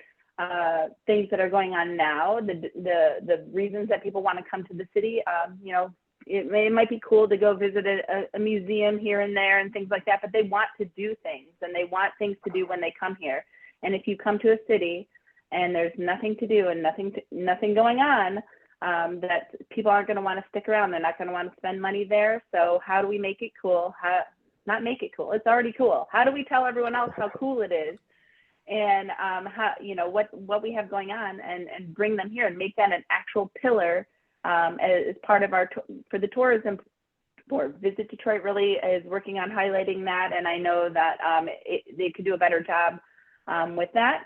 things that are going on now. The reasons that people want to come to the city, you know, it might be cool to go visit a museum here and there and things like that, but they want to do things, and they want things to do when they come here. And if you come to a city and there's nothing to do and nothing going on, that people aren't going to want to stick around. They're not going to want to spend money there. So how do we make it cool? Not make it cool. It's already cool. How do we tell everyone else how cool it is, and how, you know, what we have going on, and bring them here and make that an actual pillar as part of our for the tourism board. Visit Detroit really is working on highlighting that, and I know that they could do a better job with that,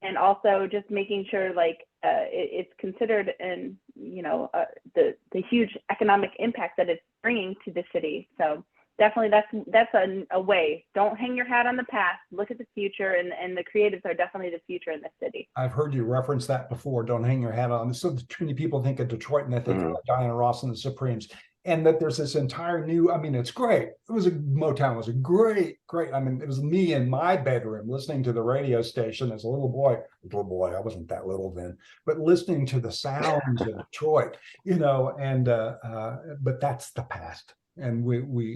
and also just making sure like it's considered in, you know, the huge economic impact that it's bringing to the city. So definitely that's a way. Don't hang your hat on the past, look at the future, and the creatives are definitely the future in the city. I've heard you reference that before. Don't hang your hat on. So too many people think of Detroit and they think of Diana Ross and the Supremes, and that there's this entire new, I mean, it's great. Motown was a great, I mean, it was me in my bedroom listening to the radio station as a little boy, I wasn't that little then, but listening to the sounds of Detroit, you know, and, but that's the past. And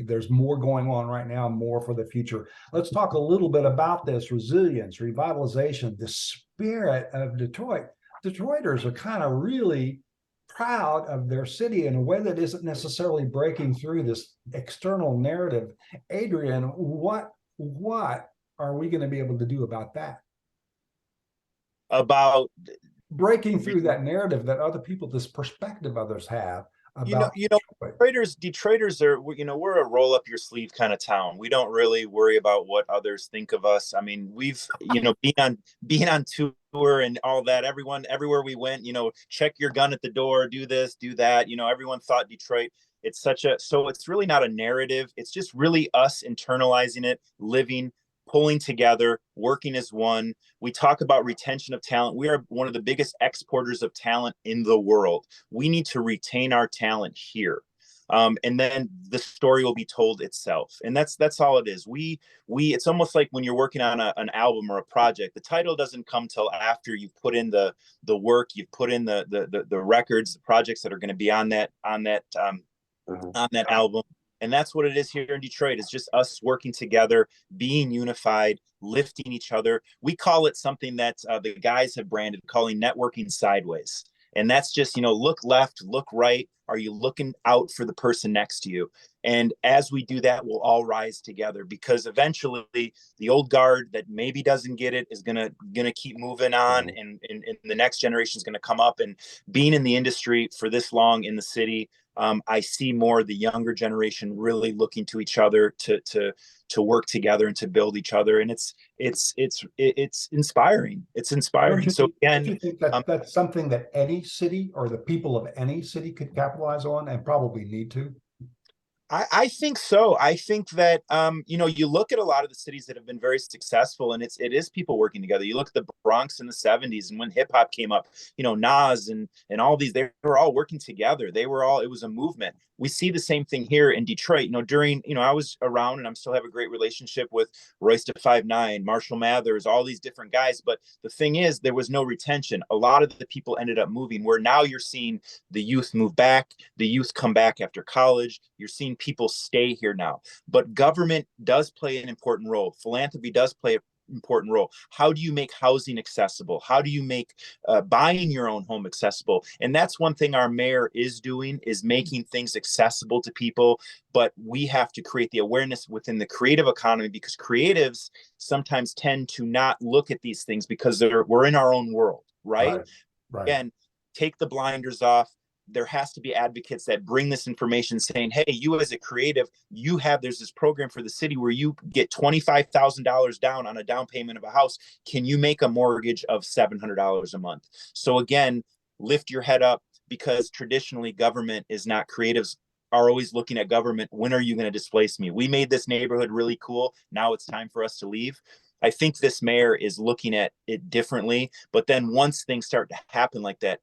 there's more going on right now, more for the future. Let's talk a little bit about this resilience, revitalization, the spirit of Detroit. Detroiters are kind of really proud of their city in a way that isn't necessarily breaking through this external narrative. Adrian, what are we going to be able to do about that? About breaking through that narrative that other people, this perspective others have about Detroiters are, you know, we're a roll up your sleeve kind of town. We don't really worry about what others think of us. I mean, we've, you know, being on tour and all that, everywhere we went, you know, check your gun at the door, do this, do that. You know, everyone thought Detroit, so it's really not a narrative. It's just really us internalizing it, living, pulling together, working as one. We talk about retention of talent. We are one of the biggest exporters of talent in the world. We need to retain our talent here. And then the story will be told itself. And that's all it is. It's almost like when you're working on an album or a project, the title doesn't come till after you've put in the work, you've put in the records, the projects that are going to be on that album. And that's what it is here in Detroit. It's just us working together, being unified, lifting each other. We call it something that the guys have branded calling networking sideways. And that's just, you know, look left, look right. Are you looking out for the person next to you? And as we do that, we'll all rise together, because eventually the old guard that maybe doesn't get it is gonna keep moving on, and the next generation is gonna come up. And being in the industry for this long in the city, I see more the younger generation really looking to each other to work together and to build each other, and it's inspiring. It's inspiring. So again, do you think that that's something that any city or the people of any city could capitalize on and probably need to? I think so. I think that, you know, you look at a lot of the cities that have been very successful, and it is people working together. You look at the Bronx in the 70s, and when hip hop came up, you know, Nas and all these, they were all working together. It was a movement. We see the same thing here in Detroit. You know, I was around, and I still have a great relationship with Royce da 5'9", Marshall Mathers, all these different guys. But the thing is, there was no retention. A lot of the people ended up moving, where now you're seeing the youth move back, the youth come back after college. You're seeing people stay here now. But government does play an important role. Philanthropy does play an important role. How do you make housing accessible? How do you make buying your own home accessible? And that's one thing our mayor is doing, is making things accessible to people. But we have to create the awareness within the creative economy, because creatives sometimes tend to not look at these things because we're in our own world, right? Right. Again, take the blinders off. there has to be advocates that bring this information saying, hey, you as a creative, there's this program for the city where you get $25,000 down on a down payment of a house. Can you make a mortgage of $700 a month? So again, lift your head up, because traditionally government is not, creatives are always looking at government. When are you going to displace me? We made this neighborhood really cool. Now it's time for us to leave. I think this mayor is looking at it differently, but then once things start to happen like that,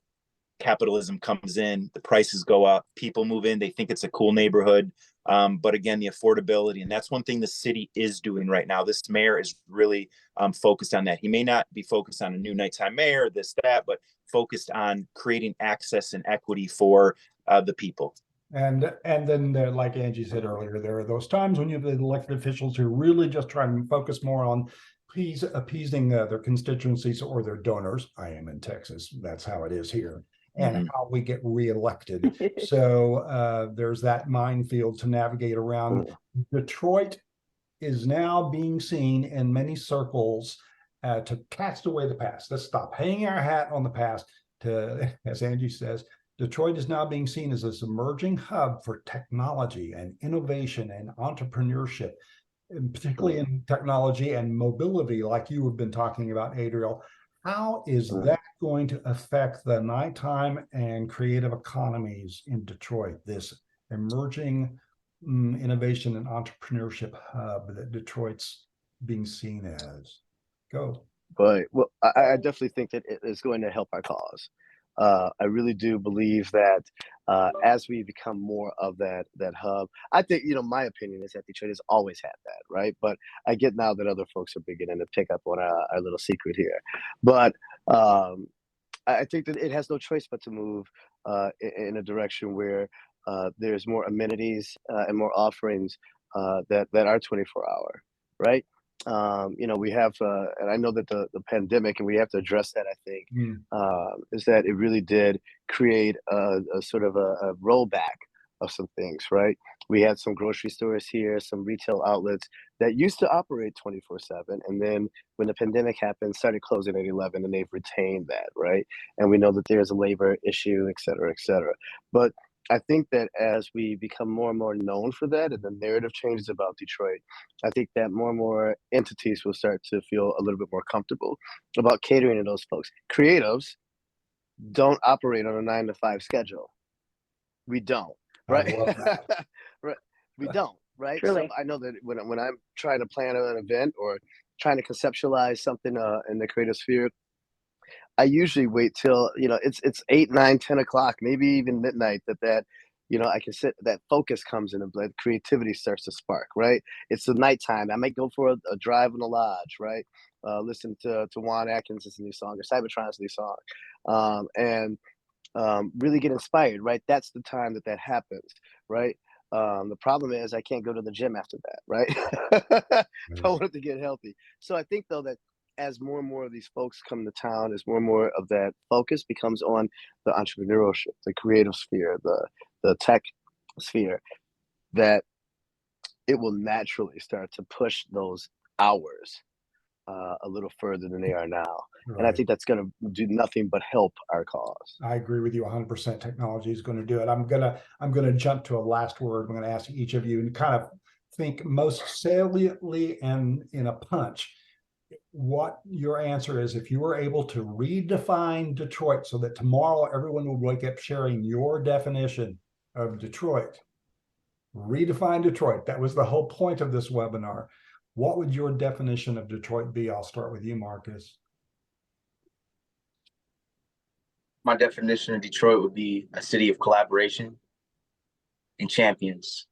capitalism comes in, the prices go up, people move in, they think it's a cool neighborhood. But again, the affordability, and that's one thing the city is doing right now. This mayor is really focused on that. He may not be focused on a new nighttime mayor, this, that, but focused on creating access and equity for the people. And then there, like Angie said earlier, there are those times when you have the elected officials who really just try to focus more on appeasing their constituencies or their donors. I am in Texas. That's how it is here. And how we get reelected. So there's that minefield to navigate around. Detroit is now being seen in many circles to cast away the past. Let's stop hanging our hat on the past. To, as Angie says, Detroit is now being seen as this emerging hub for technology and innovation and entrepreneurship, and particularly in technology and mobility, like you have been talking about, Adriel. How is that going to affect the nighttime and creative economies in Detroit, this emerging innovation and entrepreneurship hub that Detroit's being seen as? Go. But well, I definitely think that it is going to help our cause. I really do believe that as we become more of that hub, I think, my opinion is that Detroit has always had that, right? But I get now that other folks are beginning to pick up on our little secret here. But I think that it has no choice but to move in a direction where there's more amenities and more offerings that are 24-hour, right? We have, and I know that the pandemic, and we have to address that, I think, is that it really did create a sort of a rollback of some things, right? We had some grocery stores here, some retail outlets that used to operate 24/7. And then when the pandemic happened, started closing at 11, and they've retained that, right? And we know that there's a labor issue, et cetera, et cetera. But I think that as we become more and more known for that, and the narrative changes about Detroit, I think that more and more entities will start to feel a little bit more comfortable about catering to those folks. Creatives don't operate on a 9-to-5 schedule. We don't, right? Right. We don't, right? Truly. So I know that when I'm trying to plan an event or trying to conceptualize something in the creative sphere, I usually wait till, it's 8, 9, 10 o'clock, maybe even midnight that I can sit, that focus comes in and the creativity starts to spark, right? It's the nighttime. I might go for a drive in the lodge, right? Listen to Juan Atkins' new song or Cybertron's new song, and really get inspired, right? That's the time that happens, right? The problem is I can't go to the gym after that, right? Don't want to get healthy. So I think, though, that as more and more of these folks come to town, as more and more of that focus becomes on the entrepreneurship, the creative sphere, the tech sphere, that it will naturally start to push those hours a little further than they are now. Right. And I think that's going to do nothing but help our cause. I agree with you 100%. Technology is going to do it. I'm gonna jump to a last word. I'm going to ask each of you and kind of think most saliently and in a punch what your answer is if you were able to redefine Detroit so that tomorrow everyone would wake up sharing your definition of Detroit. Redefine Detroit. That was the whole point of this webinar. What would your definition of Detroit be? I'll start with you, Marcus. My definition of Detroit would be a city of collaboration and champions.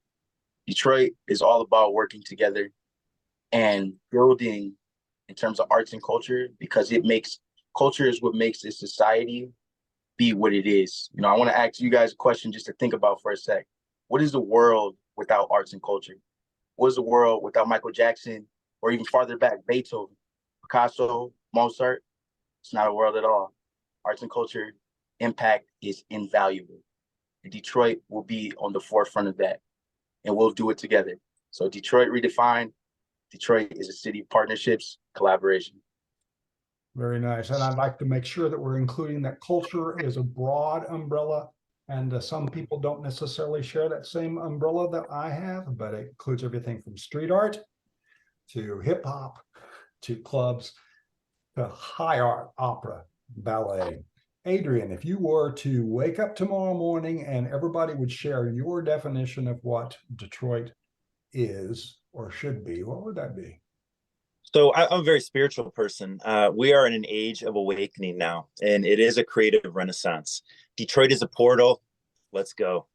Detroit is all about working together and building in terms of arts and culture, because culture is what makes this society be what it is. I want to ask you guys a question just to think about for a sec. What is the world without arts and culture? What is the world without Michael Jackson, or even farther back, Beethoven, Picasso, Mozart? It's not a world at all. Arts and culture impact is invaluable. And Detroit will be on the forefront of that, and we'll do it together. So Detroit Redefined. Detroit is a city of partnerships, collaboration. Very nice. And I'd like to make sure that we're including that culture is a broad umbrella And some people don't necessarily share that same umbrella that I have, but it includes everything from street art to hip hop to clubs to high art, opera, ballet. Adrian, if you were to wake up tomorrow morning and everybody would share your definition of what Detroit is or should be, what would that be? So I'm a very spiritual person. We are in an age of awakening now, and it is a creative renaissance. Detroit is a portal. Let's go.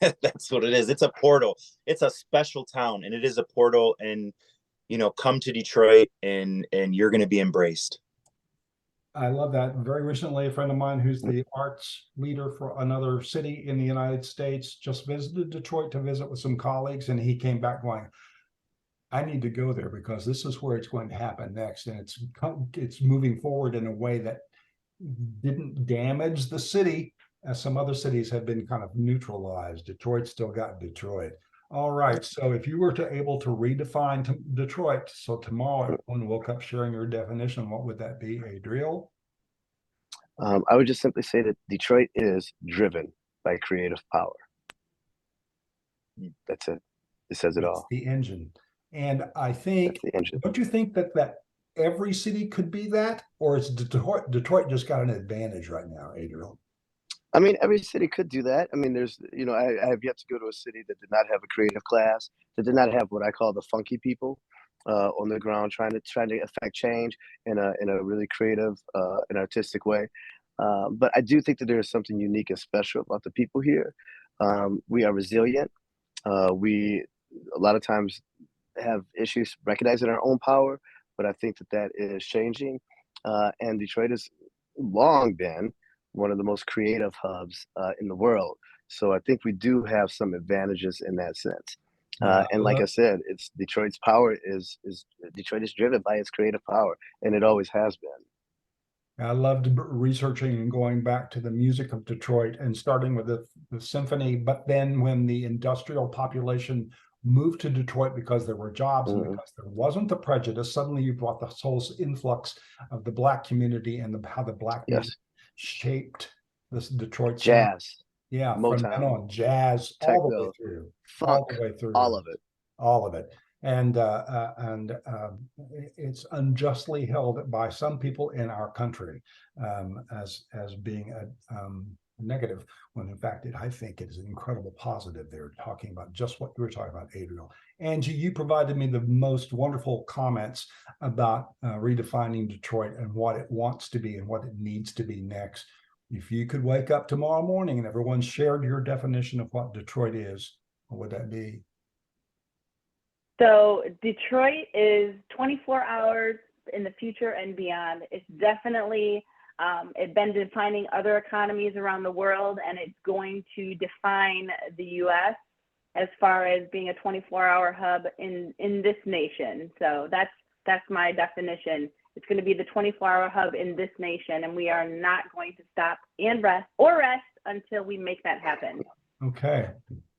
That's what it is. It's a portal. It's a special town, and it is a portal. And come to Detroit, and you're going to be embraced. I love that. Very recently, a friend of mine who's the arts leader for another city in the United States just visited Detroit to visit with some colleagues, and he came back going, I need to go there because this is where it's going to happen next. And it's moving forward in a way that didn't damage the city, as some other cities have been kind of neutralized. Detroit still got Detroit. All right. So if you were able to redefine Detroit, so tomorrow everyone woke up sharing your definition, what would that be, Adriel? I would just simply say that Detroit is driven by creative power. That's it. It says it all. The engine. And I think, don't you think that every city could be that? Or is Detroit just got an advantage right now, Adriel? I mean, every city could do that. I mean, there's, I have yet to go to a city that did not have a creative class, that did not have what I call the funky people on the ground trying to affect change in a really creative and artistic way. But I do think that there is something unique and special about the people here. We are resilient. We a lot of times have issues recognizing our own power, but I think that is changing. And Detroit has long been one of the most creative hubs in the world. So I think we do have some advantages in that sense. And like I said, it's Detroit's power is Detroit is driven by its creative power, and it always has been. I loved researching and going back to the music of Detroit and starting with the symphony. But then when the industrial population moved to Detroit because there were jobs and because there wasn't the prejudice, suddenly you brought this whole influx of the Black community and how the Black music shaped this Detroit jazz. Sound. Yeah, Motown, from then on, jazz, Techno, all the way through, funk, all of it. And it's unjustly held by some people in our country as being a negative, when in fact I think it is an incredible positive. They're talking about just what you were talking about, Adriel. Angie, you provided me the most wonderful comments about redefining Detroit and what it wants to be and what it needs to be next. If you could wake up tomorrow morning and everyone shared your definition of what Detroit is, what would that be? So Detroit is 24 hours in the future and beyond. It's definitely it's been defining other economies around the world, and it's going to define the U.S. as far as being a 24-hour hub in this nation. So that's my definition. It's going to be the 24-hour hub in this nation, and we are not going to stop and rest until we make that happen. Okay.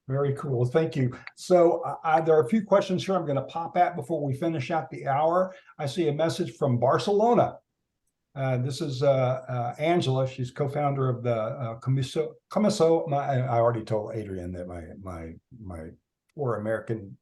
Very cool. Thank you. So there are a few questions here I'm going to pop at before we finish out the hour. I see a message from Barcelona. This is Angela. She's co-founder of the Comiso. I already told Adrian that my poor American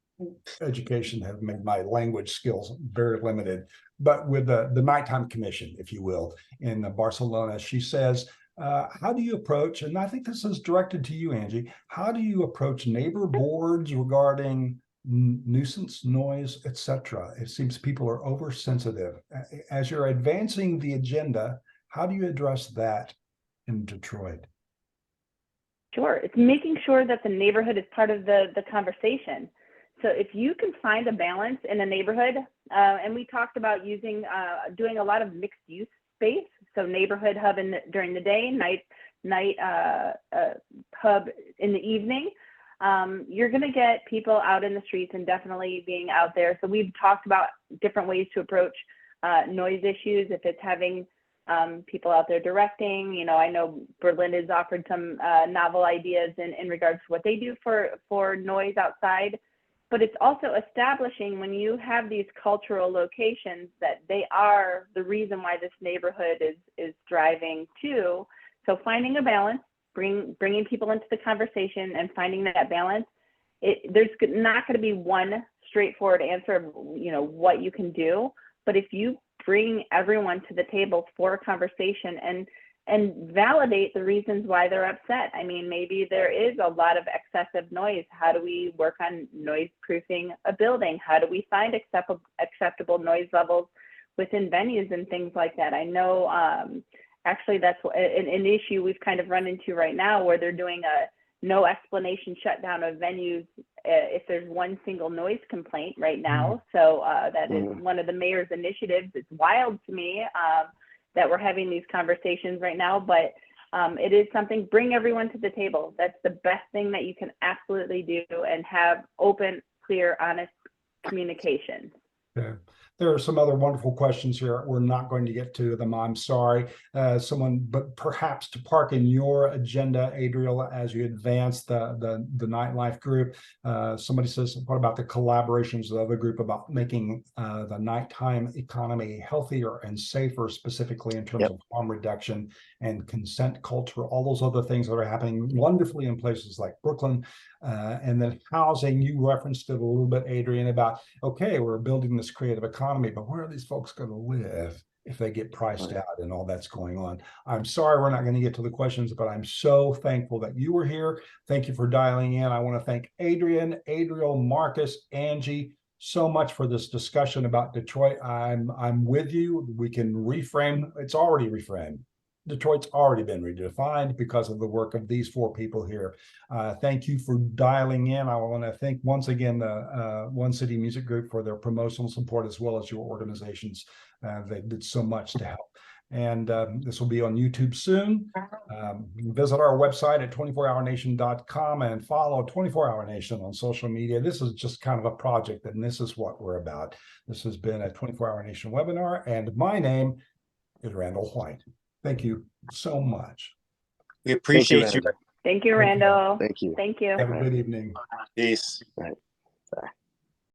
education have made my language skills very limited. But with the Nighttime Commission, if you will, in Barcelona, she says, how do you approach, and I think this is directed to you, Angie, how do you approach neighbor boards regarding nuisance, noise, etc.? It seems people are oversensitive. As you're advancing the agenda, how do you address that in Detroit? Sure. It's making sure that the neighborhood is part of the conversation. So if you can find a balance in a neighborhood, and we talked about doing a lot of mixed use space, so neighborhood hub during the day, night hub in the evening, you're going to get people out in the streets and definitely being out there. So we've talked about different ways to approach noise issues. If it's having people out there directing, I know Berlin has offered some novel ideas in regards to what they do for noise outside. But it's also establishing, when you have these cultural locations, that they are the reason why this neighborhood is thriving too. So finding a balance bringing people into the conversation and finding that balance. There's not going to be one straightforward answer of, you know, what you can do, but if you bring everyone to the table for a conversation and validate the reasons why they're upset. I mean, maybe there is a lot of excessive noise. How do we work on noise proofing a building? How do we find acceptable noise levels within venues and things like that? I know actually that's an issue we've kind of run into right now, where they're doing a no explanation shutdown of venues if there's one single noise complaint right now. So that is one of the mayor's initiatives. It's wild to me that we're having these conversations right now, but it is something, bring everyone to the table. That's the best thing that you can absolutely do, and have open, clear, honest communication. Okay. There are some other wonderful questions here. We're not going to get to them. I'm sorry. But perhaps to park in your agenda, Adriel, as you advance the nightlife group. Somebody says, what about the collaborations with the other group about making the nighttime economy healthier and safer, specifically in terms of harm reduction and consent culture, all those other things that are happening wonderfully in places like Brooklyn. And then housing, you referenced it a little bit, Adrian, about, okay, we're building this creative economy, but where are these folks going to live if they get priced out and all that's going on? I'm sorry, we're not going to get to the questions, but I'm so thankful that you were here. Thank you for dialing in. I want to thank Adrian, Adriel, Marcus, Angie, so much for this discussion about Detroit. I'm with you. We can reframe. It's already reframed. Detroit's already been redefined because of the work of these four people here. Thank you for dialing in. I want to thank once again the One City Music Group for their promotional support, as well as your organizations. They did so much to help. And this will be on YouTube soon. Visit our website at 24hournation.com and follow 24 Hour Nation on social media. This is just kind of a project, and this is what we're about. This has been a 24 Hour Nation webinar, and my name is Randall White. Thank you so much. We appreciate you. Thank you, Randall. Thank you. Thank you. Have a good evening. Peace. Right. Bye.